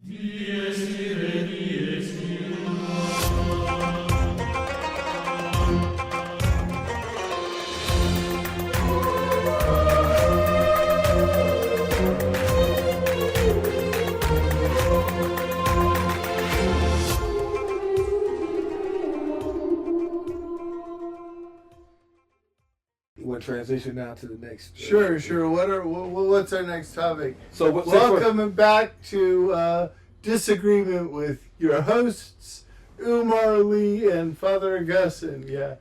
You want to transition now to the next? Sure. What's our next topic? So welcome back to Disagreement with your hosts, Umar Lee and Father Augustine. Yeah,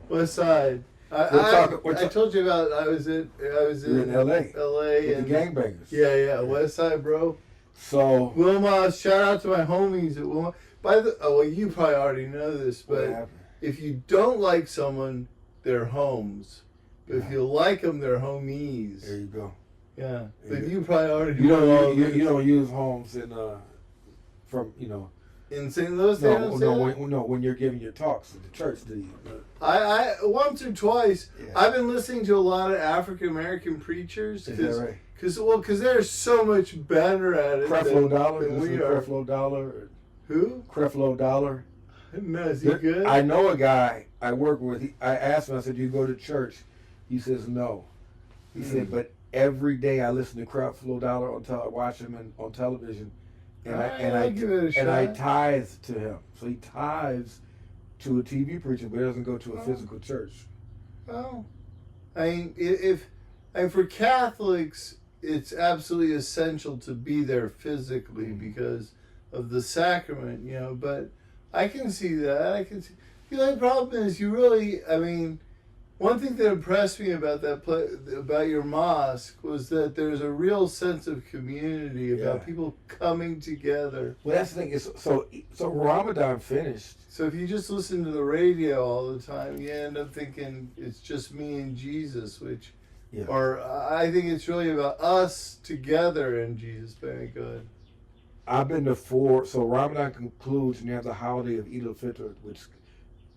West Side. I told you about. I was in L.A. L.A. and the gangbangers. Yeah, West Side, bro. So Wilma, shout out to my homies at Wilma. You probably already know this, but if you don't like someone, they're homes. If you like them, they're homies. There you go. Yeah, but you probably already you don't use homes in in St. Louis. When you're giving your talks at the church, do you? I once or twice. Yeah. I've been listening to a lot of African American preachers because they're so much better at it than we are. Creflo Dollar. Who? Creflo Dollar. No, is he good? I know a guy I work with. I asked him. I said, "Do you go to church?" He says, "No." He said, "But every day I listen to Creflo Dollar I watch him on television, and I tithe to him. So he tithes to a TV preacher, but he doesn't go to a physical church." Well, I mean, for Catholics, it's absolutely essential to be there physically because of the sacrament, But I can see that. The only problem is one thing that impressed me about about your mosque was that there's a real sense of community about people coming together. Well, that's the thing. So Ramadan finished. So if you just listen to the radio all the time, you end up thinking it's just me and Jesus, or I think it's really about us together and Jesus. Very good. I've been to 4. So Ramadan concludes, and you have the holiday of Eid al-Fitr, which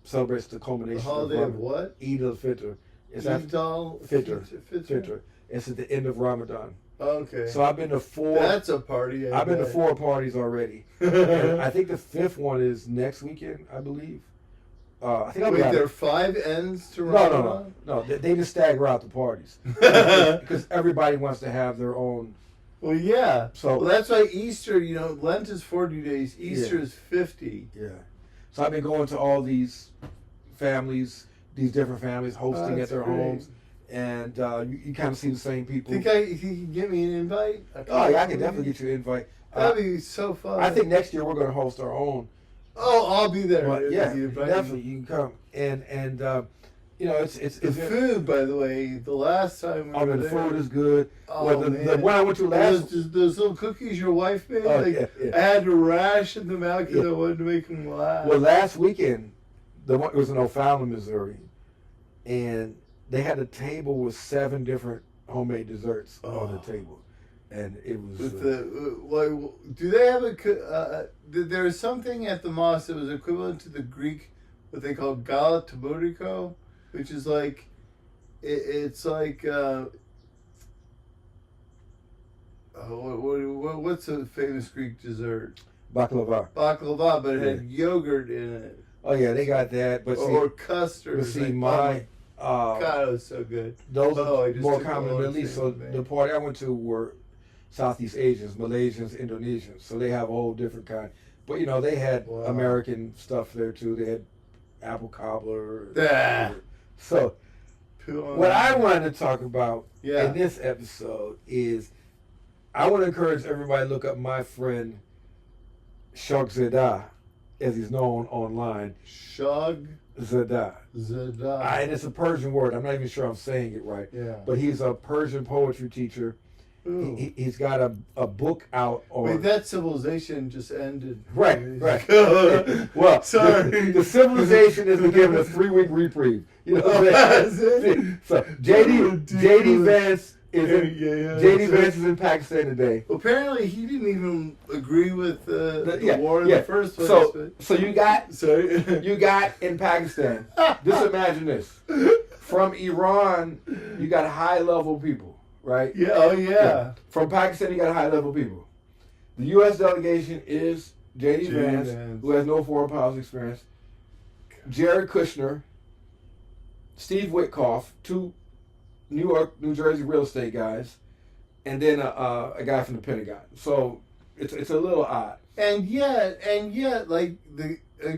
celebrates the culmination. The holiday of what? Eid al-Fitr. It's Eid al-Fitr. It's at the end of Ramadan. Okay. So I've been to 4. That's a party. I've been to 4 parties already. And I think the 5th one is next weekend, I believe. I think Wait, there are 5 ends to Ramadan? No. They just stagger out the parties because everybody wants to have their own. Well, yeah. So that's why Easter. Lent is 40 days. Easter is 50. Yeah. So I've been going to all these different families hosting at their homes, and you kind of see the same people. Think you can get me an invite? Oh yeah, I can definitely get you an invite. That'd be so fun. I think next year we're going to host our own. Oh, I'll be there. But yeah, definitely you can come, and it's the food. By the way, the last time we were there, the food is good. Oh, man. The one I went to last, those little cookies your wife made. Yeah. I had to ration them out because I wanted to make them laugh. Well, last weekend, it was in O'Fallon, Missouri, and they had a table with 7 different homemade desserts on the table, and it was. Do they have there's something at the mosque that was equivalent to the Greek, what they call galataboriko, which is like, it's like. What's a famous Greek dessert? Baklava. Baklava, but it had yogurt in it. Oh yeah, they got that, or custard. But see, God, it was so good. Those are more common in the Middle East. So the party I went to were Southeast Asians, Malaysians, Indonesians. So they have a whole different kind. But they had American stuff there too. They had apple cobbler. So what I wanted to talk about in this episode is I want to encourage everybody to look up my friend Shag Zada, as he's known online. Shag Zada. Zada. And it's a Persian word. I'm not even sure I'm saying it right. Yeah. But he's a Persian poetry teacher. He's got a book out on. Wait, that civilization just ended. Right. Well, sorry. The civilization has been given a 3-week reprieve. You know what I'm saying? So JD Vance JD Vance is in Pakistan today. Well, apparently he didn't even agree with the war in the first place. So you got in Pakistan. Just imagine this. From Iran, you got high level people, right? Yeah. Oh yeah. From Pakistan, you got high level people. The U.S. delegation is J.D. J.D. Vance, Vance. who has no foreign policy experience, Jared Kushner, Steve Witkoff, two New York, New Jersey real estate guys, and then a guy from the Pentagon. So it's a little odd. And yet, like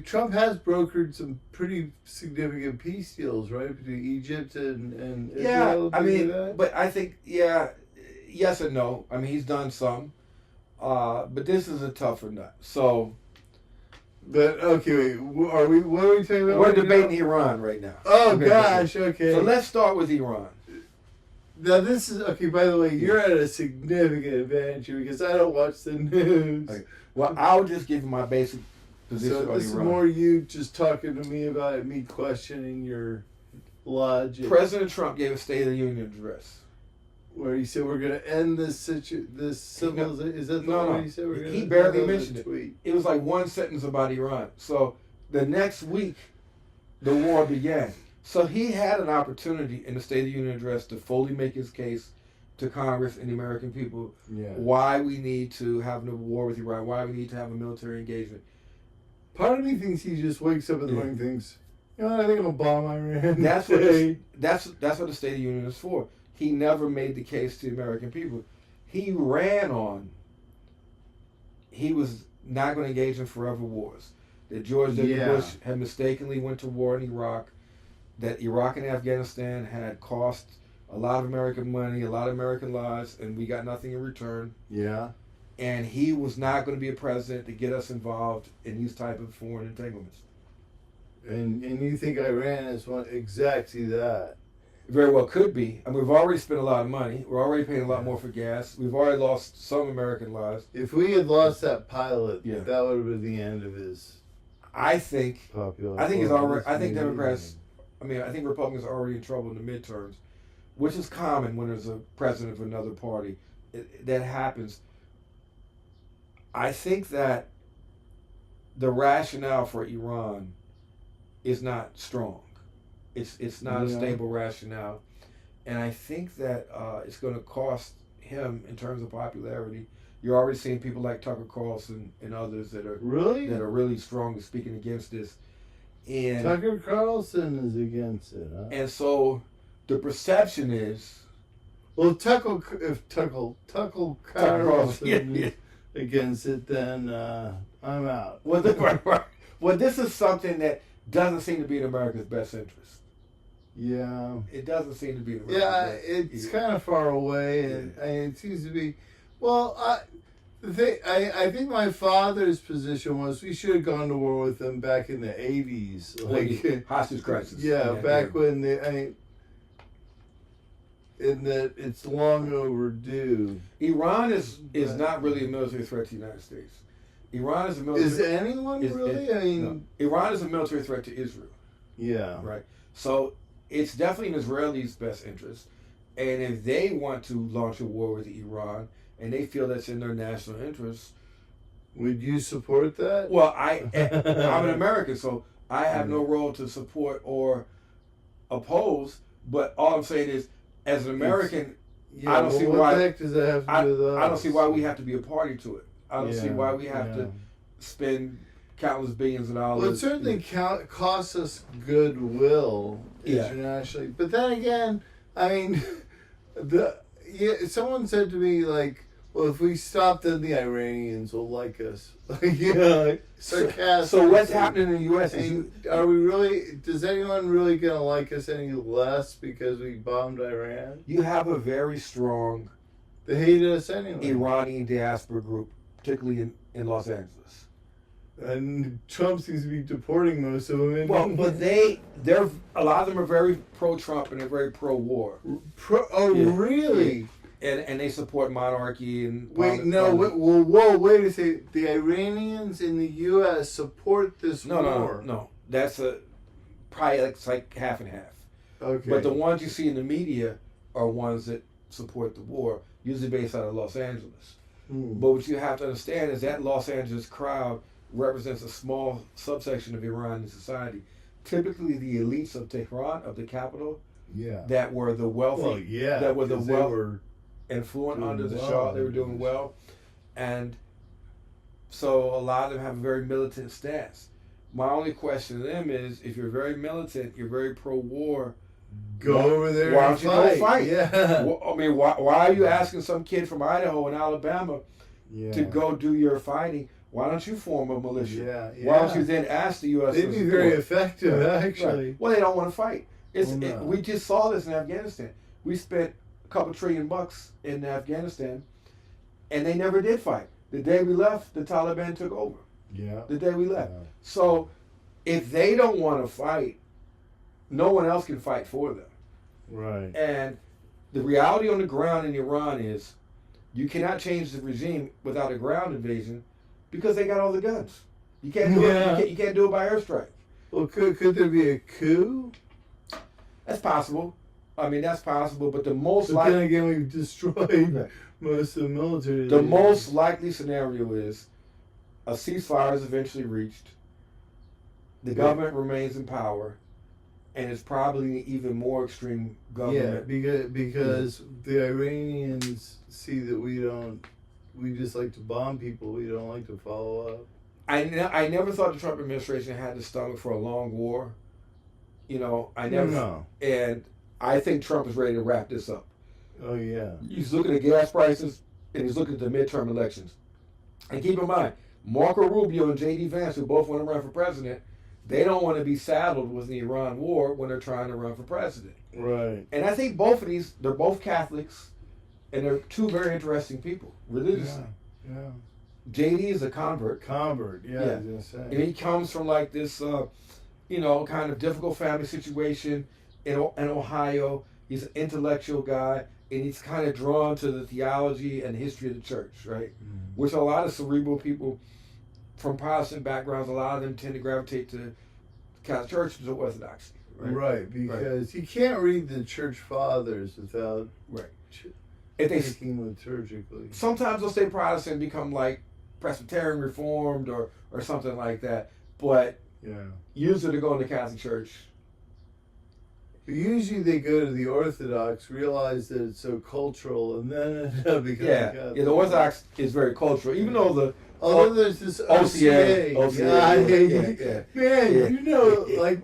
Trump has brokered some pretty significant peace deals, right, between Egypt and Israel. Yeah, I mean, but I think yes and no. I mean, he's done some, but this is a tougher nut. So, but okay, wait, what are we talking about? We're debating Iran right now. Oh gosh, okay. So let's start with Iran. Now this is okay. By the way, you're at a significant advantage here because I don't watch the news. Okay. Well, I'll just give you my basic position So on this is Iran. more you just talking to me about it, me questioning your logic. President Trump gave a State of the Union address. Where he said we're going to end this civilization. Is that the No, one no. he said? We're He gonna barely end mentioned the it. tweet. It was like one sentence about Iran. So the next week, the war began. So he had an opportunity in the State of the Union address to fully make his case to Congress and the American people why we need to have a war with Iran, why we need to have a military engagement. Part of me thinks he just wakes up in the morning and thinks, you know what, I think I'll bomb Iran. That's what the State of the Union is for. He never made the case to the American people. He ran on. He was not going to engage in forever wars. That George W. Bush had mistakenly went to war in Iraq. That Iraq and Afghanistan had cost a lot of American money, a lot of American lives, and we got nothing in return. Yeah. And he was not going to be a president to get us involved in these type of foreign entanglements. And you think Iran is one exactly that? Very well could be. I mean, we've already spent a lot of money. We're already paying a lot more for gas. We've already lost some American lives. If we had lost that pilot, Yeah. that would have been the end of his I think popular. I think he's already. I think Democrats. I mean, I think Republicans are already in trouble in the midterms, which is common when there's a president of another party. That happens. I think that the rationale for Iran is not strong. It's not a stable rationale, and I think that it's going to cost him in terms of popularity. You're already seeing people like Tucker Carlson and others that are really strongly speaking against this. And Tucker Carlson is against it, huh? And so the perception is, well, if Tucker Carlson is against it, then I'm out. well, this is something that doesn't seem to be in America's best interest. Yeah. It doesn't seem to be in America's best interest. It's kind of far away, and it seems to be. Well, I think my father's position was we should have gone to war with them back in the 80s. Like hostage crisis. Back when in that it's long overdue. Iran is not really a military threat to the United States. Iran is a military. Is anyone really? I mean, no. Iran is a military threat to Israel. Yeah. Right. So it's definitely in Israelis' best interest, and if they want to launch a war with Iran and they feel that's in their national interest, would you support that? Well, I'm an American, so I have no role to support or oppose. But all I'm saying is, as an American, I don't see why. What the heck does that have to do with us? I don't see why we have to be a party to it. I don't see why we have to spend countless billions of dollars. Well, it certainly costs us goodwill internationally. But then again, I mean, someone said to me, like, well, if we stop, then the Iranians will like us. Like, sarcastic. So what's happening in the U.S. are we really? Does anyone really gonna like us any less because we bombed Iran? You have a very strong. They hated us anyway. Iranian diaspora group, particularly in Los Angeles. And Trump seems to be deporting most of them. Well, but they're a lot of them are very pro-Trump and they're very pro-war. Really? And they support monarchy and. Wait a second. The Iranians in the U.S. support this war. No. That's probably it's like half and half. Okay. But the ones you see in the media are ones that support the war, usually based out of Los Angeles. But what you have to understand is that Los Angeles crowd represents a small subsection of Iranian society. Typically, the elites of Tehran, of the capital, that were the wealthy, that were the affluent under the Shah. They were doing well, and So a lot of them have a very militant stance. My only question to them is, if you're very militant, you're very pro-war, Go over there. Why and don't you go fight? Yeah. I mean, why are you asking some kid from Idaho and Alabama Yeah. to go do your fighting? Why don't you form a militia? Yeah. Yeah. Why don't you then ask the U.S. They'd be very effective, actually. Right. Well, they don't want to fight. No. We just saw this in Afghanistan. We spent a couple $1 trillion in Afghanistan, and they never did fight. The day we left, the Taliban took over. Yeah. The day we left. Yeah. So if they don't want to fight, no one else can fight for them. Right. And the reality on the ground in Iran is you cannot change the regime without a ground invasion because they got all the guns. You can't do it. You can't do it by airstrike. Well, could there be a coup? That's possible. I mean, that's possible. But the most But then again, we've destroyed most of the military. The most likely scenario is a ceasefire is eventually reached. The government remains in power, and it's probably an even more extreme government. Yeah, because the Iranians see that we just like to bomb people. We don't like to follow up. I never thought the Trump administration had the stomach for a long war. You know, I never. No. And I think Trump is ready to wrap this up. Oh, yeah. He's looking at gas prices, and he's looking at the midterm elections. And keep in mind, Marco Rubio and J.D. Vance, who both want to run for president, they don't want to be saddled with the Iran war when they're trying to run for president. Right. And I think both of these, they're both Catholics, and they're two very interesting people, religiously. Yeah. J.D. is a convert. Yeah, I was going to say. And he comes from like this, kind of difficult family situation in Ohio. He's an intellectual guy, and he's kind of drawn to the theology and history of the church, right? Mm-hmm. Which a lot of cerebral people from Protestant backgrounds, a lot of them tend to gravitate to the Catholic Church to Orthodoxy. Right, because you can't read the church fathers without thinking liturgically. Sometimes they'll say Protestant become like Presbyterian Reformed or something like that, but usually they go in the Catholic Church. Usually they go to the Orthodox, realize that it's so cultural, and then end up becoming Catholic. Yeah, the Orthodox is very cultural, even though the there's this OCA. Man, you know, like,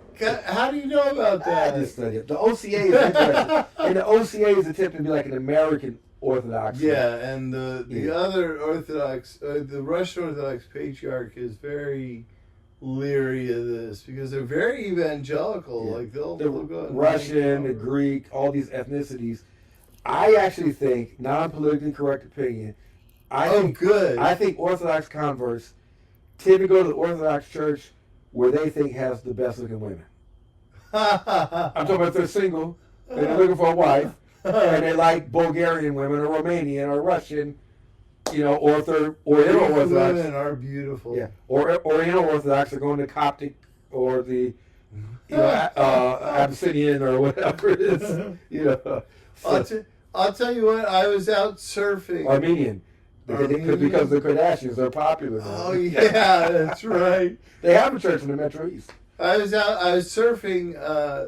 how do you know about that? I just study it. The OCA is interesting. And the OCA is attempting to be like an American Orthodox. Yeah, and the other Orthodox, the Russian Orthodox Patriarch is very leery of this because they're very evangelical. Yeah. Like they'll go Russian, the Greek, all these ethnicities. I actually think, non-politically correct opinion, I think Orthodox converts tend to go to the Orthodox Church where they think has the best looking women. I'm talking about if they're single and they're looking for a wife and they like Bulgarian women or Romanian or Russian, or if they're Orthodox. Women are beautiful. Yeah, or Orthodox are going to Coptic or the Abyssinian or whatever it is. I'll tell you what. I was out surfing. Armenian. Because the Kardashians are popular now. Oh yeah, that's right. They have a church in the Metro East. I was surfing.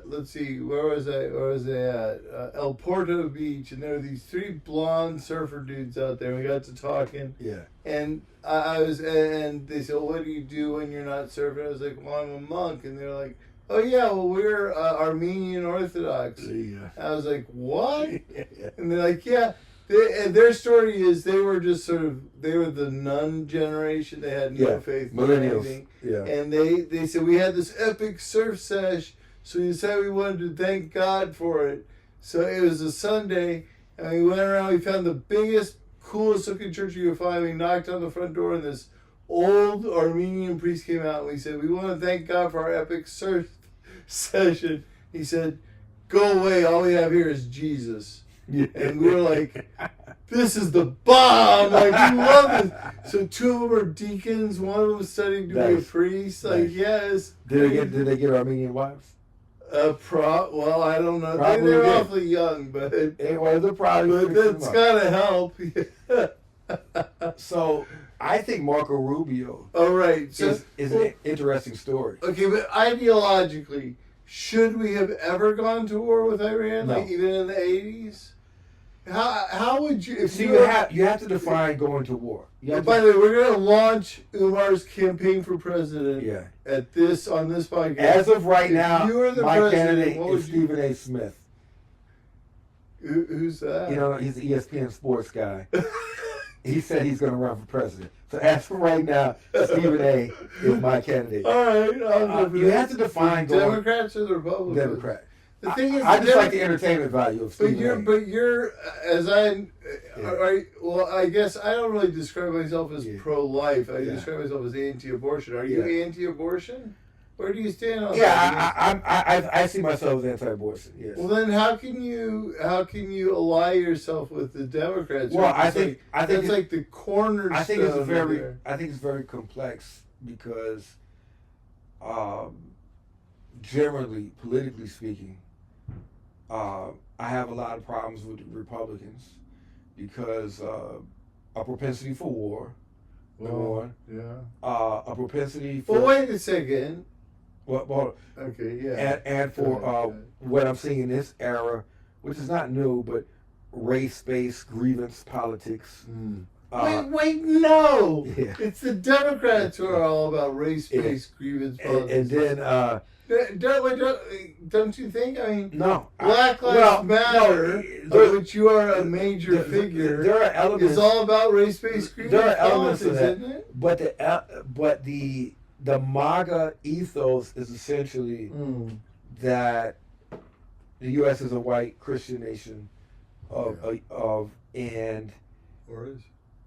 Let's see, where was I at? El Porto Beach, and there were these three blonde surfer dudes out there. And we got to talking. Yeah. And and they said, well, "What do you do when you're not surfing?" I was like, "Well, I'm a monk." And they're like, "Oh yeah, well we're Armenian Orthodox." Yeah. I was like, "What?" And they're like, "Yeah." And their story is they were the nun generation. They had no faith in anything. Yeah. And they said, we had this epic surf sesh, so we decided we wanted to thank God for it. So it was a Sunday, and we went around, we found the biggest, coolest looking church you could find. We knocked on the front door, and this old Armenian priest came out, and we said, we want to thank God for our epic surf session. He said, go away, all we have here is Jesus. Yeah. And we were like, this is the bomb! Like, we love this. So two of them are deacons, one of them was studying to be a priest. Like, yes. Did they get Armenian wives? Well, I don't know. They're awfully young, but that's gotta help. So I think Marco Rubio is an interesting story. Okay, but ideologically, should we have ever gone to war with Iran? No. Like even in the 80s? How would you? If See, you have to define going to war. By the way, we're going to launch Umar's campaign for president. Yeah. On this podcast. As of right now, you were the my president, candidate is Stephen A. Smith. Who's that? You know, he's an ESPN sports guy. He said he's going to run for president. So as for right now, Stephen A. is my candidate. All right. You have to define the Democrats or the Republicans? Democrat. The thing is, I just like the entertainment value of Stephen A. But you're, as I, well, I guess I don't really describe myself as pro-life. I describe myself as anti-abortion. Are you anti-abortion? Where do you stand on that? Yeah, I see myself as anti-abortion. Yes. Well, then how can you ally yourself with the Democrats? Well, I think that's like the cornerstone. I think it's very complex because, generally, politically speaking, I have a lot of problems with the Republicans because a propensity for war. Number one. Yeah. A propensity for. Well, wait a second. Well, okay, yeah. And for what I'm seeing in this era, which is not new, but race-based grievance politics. Wait, no! Yeah. It's the Democrats who are all about race-based grievance politics. And then... don't you think? I mean, no. Black Lives Matter, of which you are a major figure, there are elements, is all about race-based grievance there are elements politics, of that, isn't it? But the MAGA ethos is essentially that the U.S. is a white Christian nation and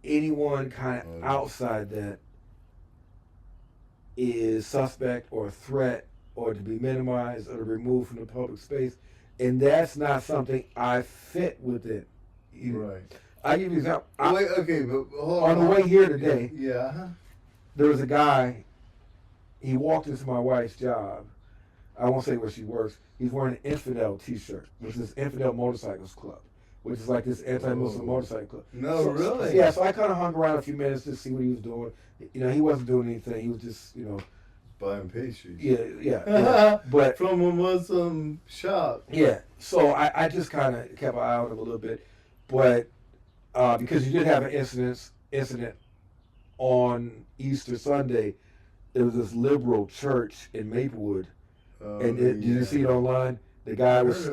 anyone kind of outside that is suspect or a threat or to be minimized or to removed from the public space, and that's not something I fit within. Right. I give you an example. But hold on. On the way here today, there was a guy. He walked into my wife's job. I won't say where she works. He's wearing an Infidel T-shirt, which is Infidel Motorcycles Club, which is like this anti-Muslim motorcycle club. No, really? Yeah, so I kind of hung around a few minutes to see what he was doing. You know, he wasn't doing anything. He was just, buying pastries. Yeah. But from a Muslim shop. Yeah. So I just kind of kept an eye on him a little bit, but because you did have an incident on Easter Sunday. There was this liberal church in Maplewood, did you see it online? The guy was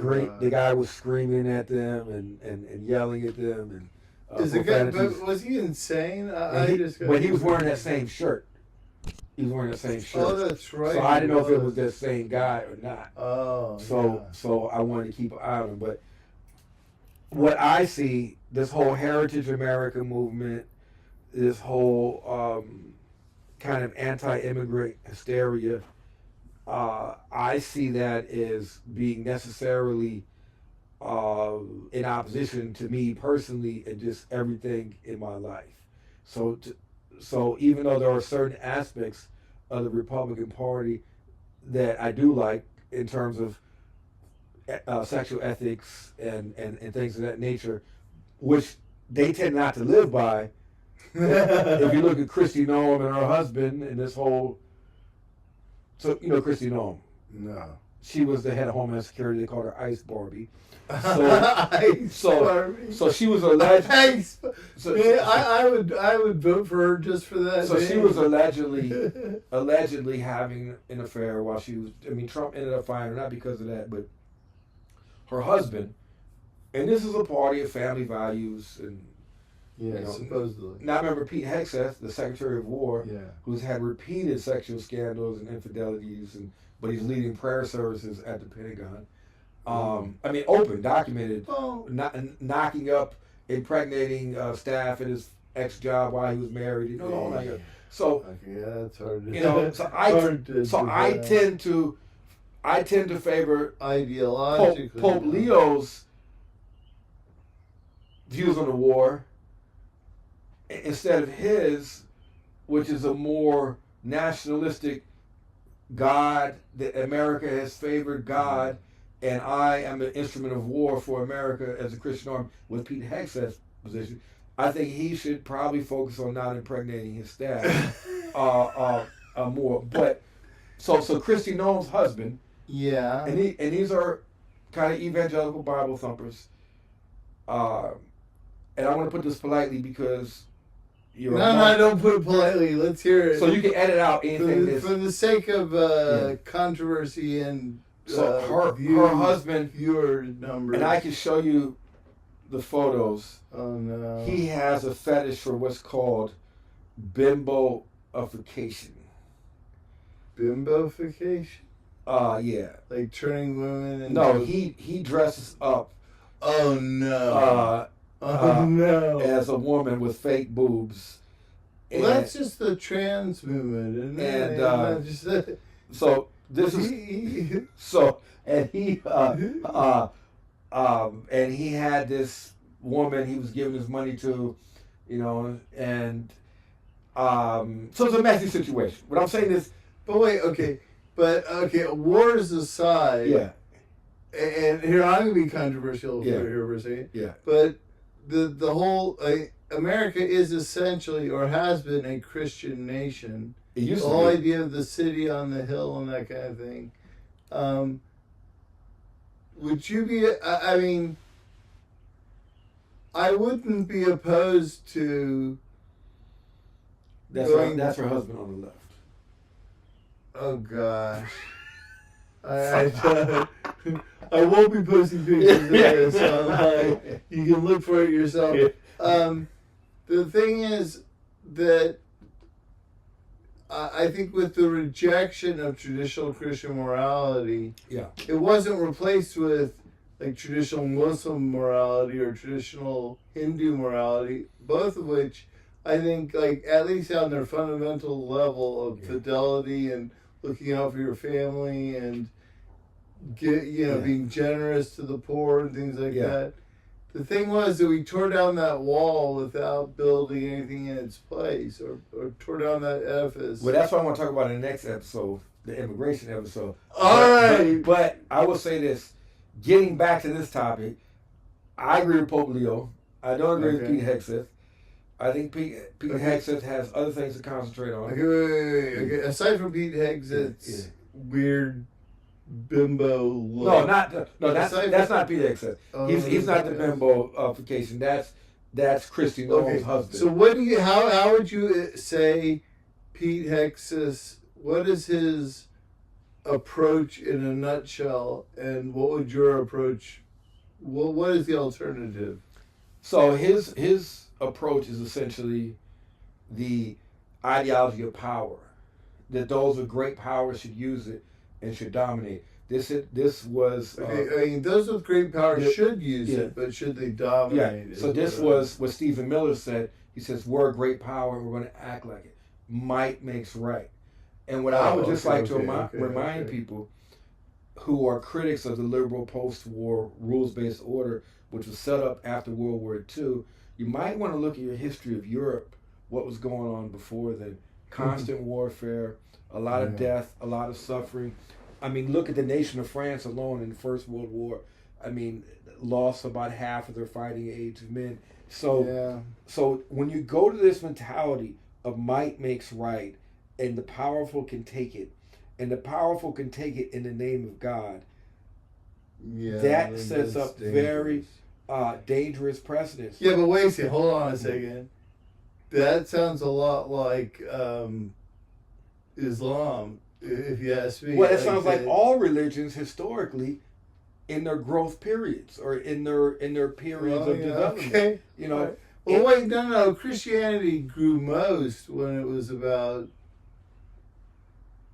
screaming at them and yelling at them but was he insane? But he was wearing that same shirt. He was wearing the same shirt. Oh, that's right. So I didn't know if it was that same guy or not. Oh. So I wanted to keep an eye on him. But what I see, this whole Heritage America movement, this whole kind of anti-immigrant hysteria, I see that as being necessarily in opposition to me personally and just everything in my life. So even though there are certain aspects of the Republican Party that I do like in terms of sexual ethics and things of that nature, which they tend not to live by. If you look at Kristi Noem and her husband and this whole, so you know Kristi Noem. No. She was the head of Homeland Security. They called her Ice Barbie. So she was alleged. I would vote for her just for that. So she was allegedly having an affair while she was. I mean, Trump ended up firing her not because of that, but her husband. And this is a party of family values and. Yeah, supposedly. Now I remember Pete Hegseth, the Secretary of War, yeah, who's had repeated sexual scandals and infidelities, but he's leading prayer services at the Pentagon. I mean, open, documented, knocking up, impregnating staff at his ex-job while he was married. You know, all that. So yeah, that's hard. I tend to favor ideologically Pope Leo's views on the war instead of his, which is a more nationalistic God, that America has favored God, and I am an instrument of war for America as a Christian army, with Pete Hegseth's position. I think he should probably focus on not impregnating his staff more. But so Kristi Noem's husband, yeah, and these are kind of evangelical Bible thumpers. And I want to put this politely because you're No, don't put it politely. Let's hear it. So you can edit out anything for the sake of controversy and so her husband, viewer numbers. And I can show you the photos. Oh no. He has a fetish for what's called bimboification. Bimboification? Yeah. Like turning women into... No, he dresses up. Oh no. No. As a woman with fake boobs. Well, that's just the trans movement, and so this is so, and he and he had this woman he was giving his money to, and so it's a messy situation. What I'm saying is, wars aside, yeah, and here I'm gonna be controversial here for a second, yeah, but the whole America is essentially or has been a Christian nation. It used the to whole be. idea of the city on the hill and that kind of thing. Would you be? I mean, I wouldn't be opposed to. That's her husband on the left. Oh gosh. I won't be posting pictures of this online. You can look for it yourself. The thing is that I think with the rejection of traditional Christian morality, it wasn't replaced with like traditional Muslim morality or traditional Hindu morality, both of which I think, like, at least on their fundamental level of fidelity and looking out for your family and being generous to the poor and things like that. The thing was that we tore down that wall without building anything in its place, or tore down that edifice. Well, that's what I want to talk about in the next episode, the immigration episode. All right. But I will say this, getting back to this topic, I agree with Pope Leo. I don't agree with Pete Hegseth. I think Pete Hegseth has other things to concentrate on. Okay. Aside from Pete Hegseth's weird bimbo look. That's not Pete Hegseth. He's not the bimboification. That's Christy Nolan's husband. So how would you say Pete Hegseth? What is his approach in a nutshell, and what would your approach? What is the alternative? So his approach is essentially the ideology of power, that those with great power should use it and should dominate. This was I mean, those with great power should use it, but should they dominate it? So this was what Stephen Miller said. He says, we're a great power and we're going to act like it. Might makes right. And what I would just like to remind people who are critics of the liberal post-war rules-based order, which was set up after World War II, you might want to look at your history of Europe, what was going on before then. Constant warfare, a lot of death, a lot of suffering. I mean, look at the nation of France alone in the First World War. I mean, lost about half of their fighting age of men. So when you go to this mentality of might makes right, and the powerful can take it, and the powerful can take it in the name of God, that sets up very dangerous precedents. Yeah, but wait a second. Hold on a second. That sounds a lot like Islam, if you ask me. Well, it sounds like all religions historically, in their growth periods or in their periods of development. Okay. No. Christianity grew most when it was about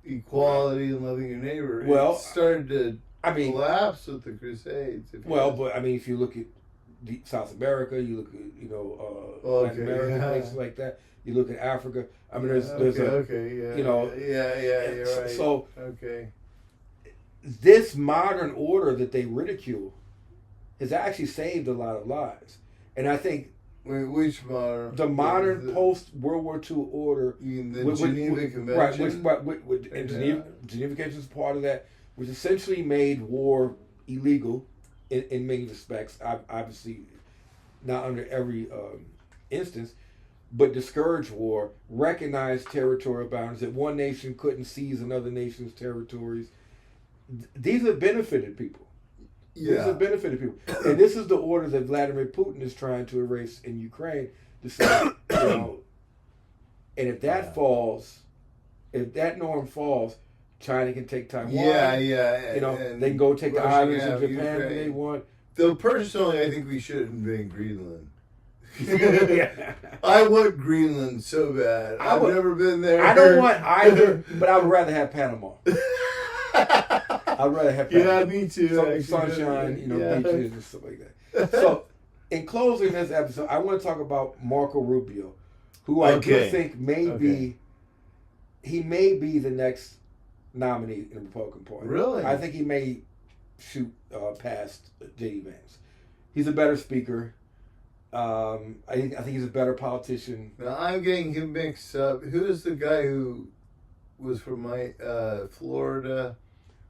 equality and loving your neighbor. It started to collapse with the Crusades. But I mean, if you look at South America, you look at Latin America, places like that. You look at Africa. I mean, you're right. So this modern order that they ridicule has actually saved a lot of lives, and I think. Which modern? The modern post-World War II order. The Geneva Convention? Right, and Geneva Convention is part of that, which essentially made war illegal in many respects. Obviously, not under every instance, but discouraged war, recognized territorial boundaries, that one nation couldn't seize another nation's territories. These have benefited people. This has benefited people. And this is the order that Vladimir Putin is trying to erase in Ukraine. To say, and if that falls, if that norm falls, China can take Taiwan. Yeah. They can go take the islands in Japan Ukraine. if they want. Though personally, I think we should invade Greenland. Yeah. I want Greenland so bad. I've never been there. I don't want either, but I would rather have Panama. I'd rather have Panama. Yeah, me too. Sunshine, beaches and stuff like that. So, in closing this episode, I want to talk about Marco Rubio, who I do think he may be the next nominee in the Republican Party. Really? I think he may shoot past J.D. Vance. He's a better speaker. I think he's a better politician. Now, I'm getting him mixed up. Who is the guy who was from Florida?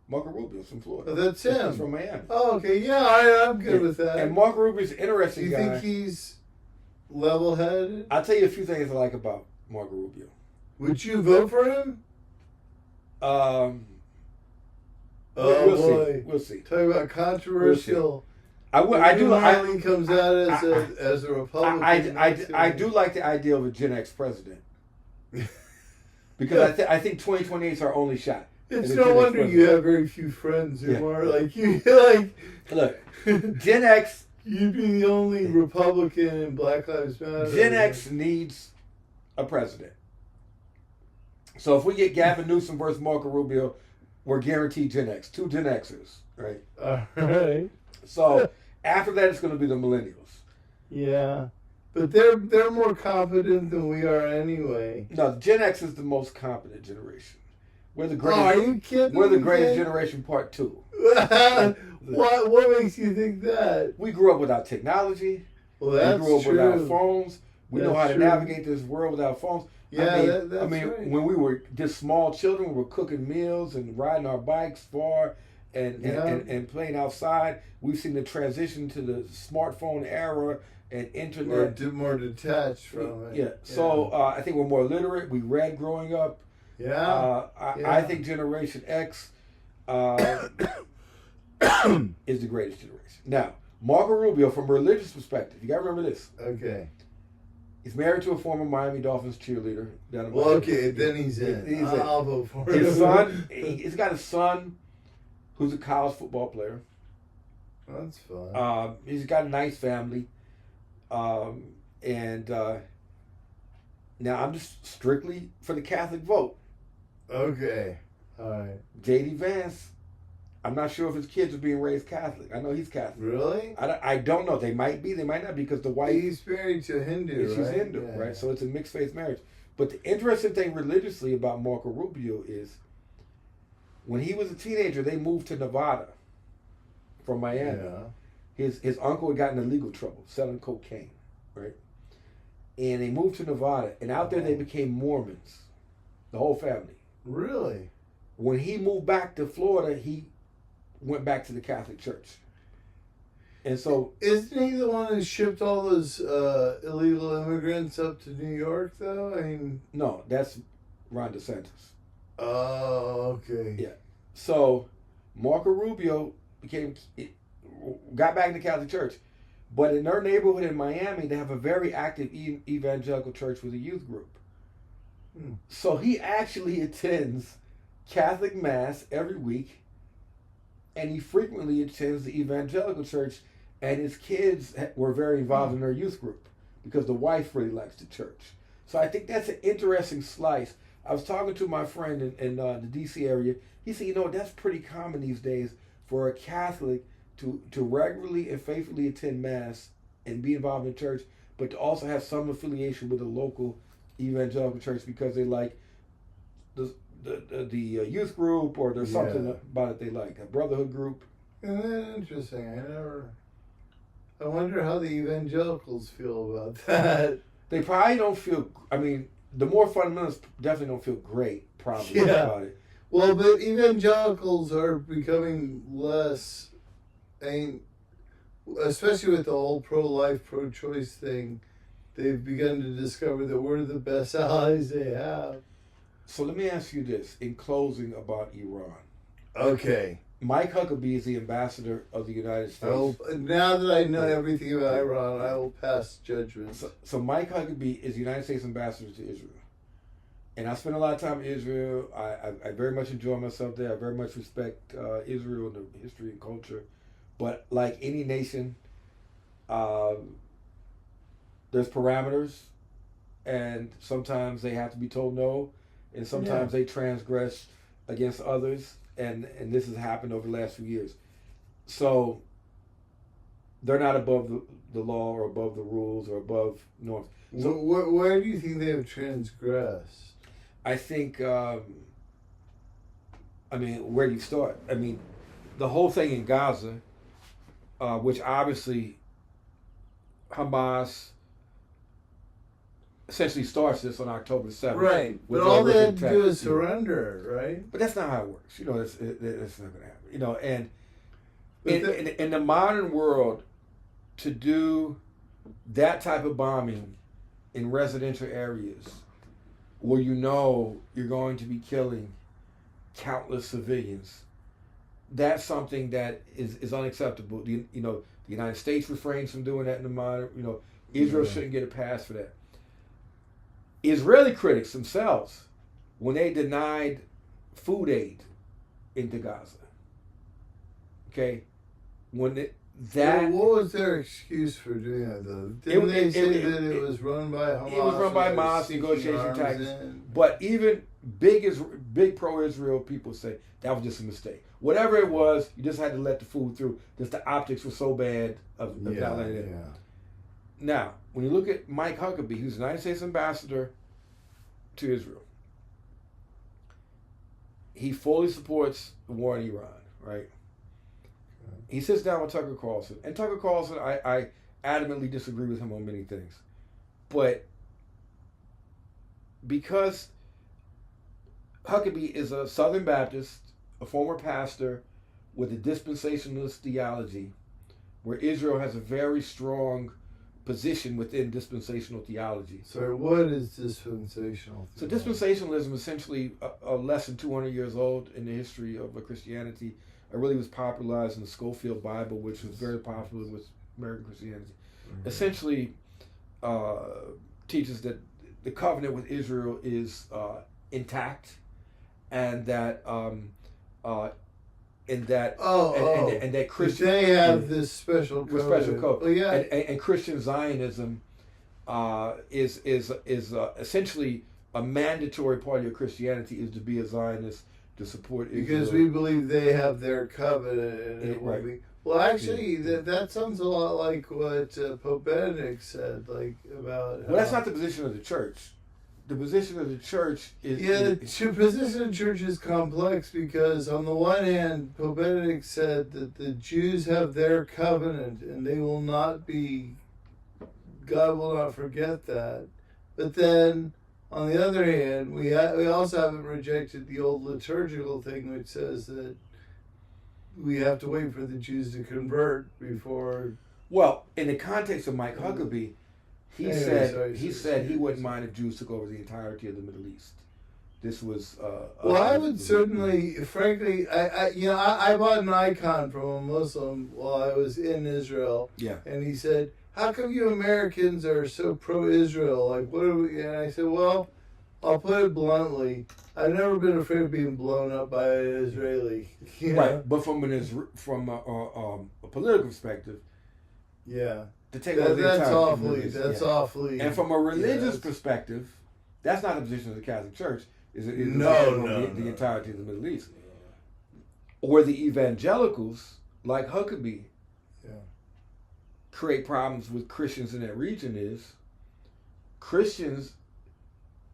Marco Rubio's from Florida. Oh, that's him. He's from Miami. Oh, okay. Yeah, I'm good with that. And Marco Rubio's an interesting guy. Do you think he's level-headed? I'll tell you a few things I like about Marco Rubio. Would you vote for him? We'll see. Talk about controversial. We'll He comes out as a Republican. I do like the idea of a Gen X president because I think 2028 is our only shot. It's no wonder you have very few friends who are like you. Look, Gen X. You'd be the only Republican in Black Lives Matter. Gen X needs a president. So if we get Gavin Newsom versus Marco Rubio, we're guaranteed Gen X. 2 Gen Xers, right? All right. So after that, it's going to be the millennials. Yeah, but they're more competent than we are anyway. No, Gen X is the most competent generation. We're the greatest. Oh, are you kidding? We're the greatest generation, part 2. What makes you think that? We grew up without technology. Well, that's we grew up true. without phones. We know how to navigate this world without phones. Yeah, that's right. When we were just small children, we were cooking meals and riding our bikes far and playing outside. We've seen the transition to the smartphone era and internet. We're more detached from it. Yeah. So I think we're more literate. We read growing up. Yeah. I think Generation X is the greatest generation. Now, Marco Rubio, from a religious perspective, you got to remember this. Okay. He's married to a former Miami Dolphins cheerleader. Then he's in. I'll vote for him. His son, he's got a son who's a college football player. That's fun. He's got a nice family. Now I'm just strictly for the Catholic vote. Okay. All right. J.D. Vance, I'm not sure if his kids are being raised Catholic. I know he's Catholic. Really? I don't know. They might be. They might not, because the wife... He's married to a Hindu, she's right? Hindu, right? So it's a mixed faith marriage. But the interesting thing religiously about Marco Rubio is when he was a teenager, they moved to Nevada from Miami. Yeah. His uncle had gotten in legal trouble selling cocaine, right? And they moved to Nevada, and out there they became Mormons, the whole family. Really? When he moved back to Florida, he went back to the Catholic Church. And so... Isn't he the one who shipped all those illegal immigrants up to New York, though? I mean... No, that's Ron DeSantis. Oh, okay. Yeah. So, Marco Rubio got back in the Catholic Church. But in their neighborhood in Miami, they have a very active evangelical church with a youth group. So he actually attends Catholic Mass every week, and he frequently attends the evangelical church, and his kids were very involved in their youth group because the wife really likes the church. So I think that's an interesting slice. I was talking to my friend in the D.C. area. He said, that's pretty common these days for a Catholic to regularly and faithfully attend Mass and be involved in church, but to also have some affiliation with a local evangelical church because they like the youth group, or there's something about it they like, a brotherhood group. Isn't that interesting? I wonder how the evangelicals feel about that. They probably don't feel, the more fundamentalists definitely don't feel great probably about it. Well, but evangelicals are becoming less, especially with the whole pro-life, pro-choice thing, they've begun to discover that we're the best allies they have. So let me ask you this in closing about Iran. Okay. Mike Huckabee is the ambassador of the United States. Now that I know everything about Iran, I will pass judgment. So Mike Huckabee is the United States ambassador to Israel. And I spend a lot of time in Israel. I very much enjoy myself there. I very much respect Israel and the history and culture. But like any nation, there's parameters, and sometimes they have to be told no, and sometimes they transgress against others, and this has happened over the last few years. So they're not above the law or above the rules or above norms. So where do you think they have transgressed? I think, where do you start? The whole thing in Gaza, which obviously Hamas essentially starts this on October 7th. Right. But all they had to do is surrender, right? But that's not how it works. That's not going to happen. And in the modern world, to do that type of bombing in residential areas where you're going to be killing countless civilians, that's something that is unacceptable. The United States refrains from doing that in the modern. Israel shouldn't get a pass for that. Israeli critics themselves, when they denied food aid into Gaza, what was their excuse for doing that, though? Didn't they say that it was run by Hamas? It was run by Hamas, negotiation tactics. But even big pro-Israel people say that was just a mistake. Whatever it was, you just had to let the food through. Just the optics were so bad of not letting it. Now, when you look at Mike Huckabee, who's the United States ambassador to Israel, he fully supports the war in Iran, right? He sits down with Tucker Carlson. And Tucker Carlson, I adamantly disagree with him on many things. But because Huckabee is a Southern Baptist, a former pastor with a dispensationalist theology, where Israel has a very strong position within dispensational theology. So what is dispensational theology? So dispensationalism is essentially a less than 200 years old in the history of Christianity. It really was popularized in the Schofield Bible, which was very popular with American Christianity. Mm-hmm. Essentially teaches that the covenant with Israel is intact, and that and that Christian they have this special code. Oh, yeah. And Christian Zionism is essentially a mandatory part of your Christianity is to be a Zionist, to support Israel. Because we believe they have their covenant, and it will be. Well, actually, that sounds a lot like what Pope Benedict said, about. Well, that's not the position of the church. The position of the church is... the position of the church is complex because, on the one hand, Pope Benedict said that the Jews have their covenant and they will not be... God will not forget that. But then, on the other hand, we also haven't rejected the old liturgical thing which says that we have to wait for the Jews to convert before... Well, in the context of Mike Huckabee, he said he wouldn't mind if Jews took over the entirety of the Middle East. This was... I would certainly, frankly, I bought an icon from a Muslim while I was in Israel. Yeah. And he said, how come you Americans are so pro-Israel? What are we... And I said, well, I'll put it bluntly. I've never been afraid of being blown up by an Israeli. Right, but from a political perspective... Yeah. To take over the entire That's awfully. And from a religious perspective, that's not the position of the Catholic Church. The entirety of the Middle East. Or the evangelicals, like Huckabee, create problems with Christians in that region is Christians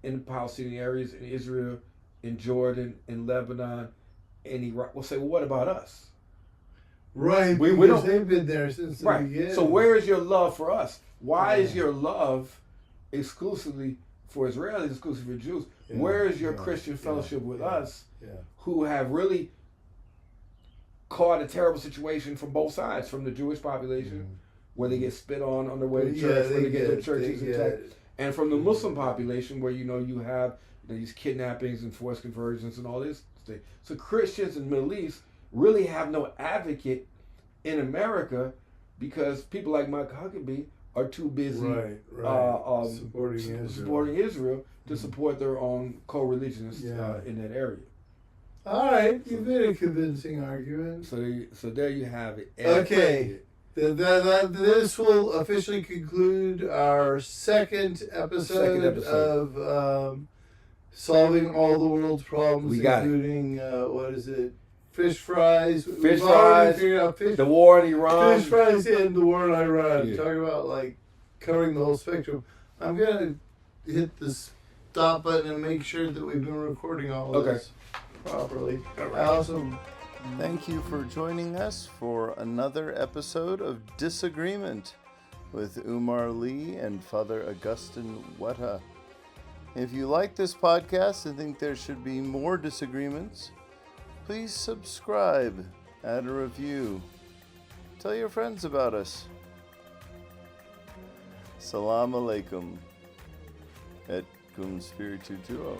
in the Palestinian areas, in Israel, in Jordan, in Lebanon, in Iraq will say, well, what about us? Right, because they've been there since the beginning. So where is your love for us? Why is your love exclusively for Israelis, exclusively for Jews? Where is your Christian fellowship with us who have really caught a terrible situation from both sides, from the Jewish population, where they get spit on their way to church, where they get their churches attacked, and from the Muslim population, where you have these kidnappings and forced conversions and all this thing. So Christians in the Middle East really have no advocate in America because people like Mike Huckabee are too busy supporting Israel to support their own co-religionists in that area. All right, you've made a convincing argument. So there you have it. Okay. This will officially conclude our second episode of Solving All the World's Problems, including, what is it? Fish fries. Fish fries. The war in Iran. Fish fries and the war in Iran. Talk about, like, covering the whole spectrum. I'm going to hit the stop button and make sure that we've been recording all of this properly. I also thank you for joining us for another episode of Disagreement with Umar Lee and Father Augustine Weta. If you like this podcast and think there should be more disagreements, please subscribe, add a review, tell your friends about us. Salam alaikum et cum spiritu tuo.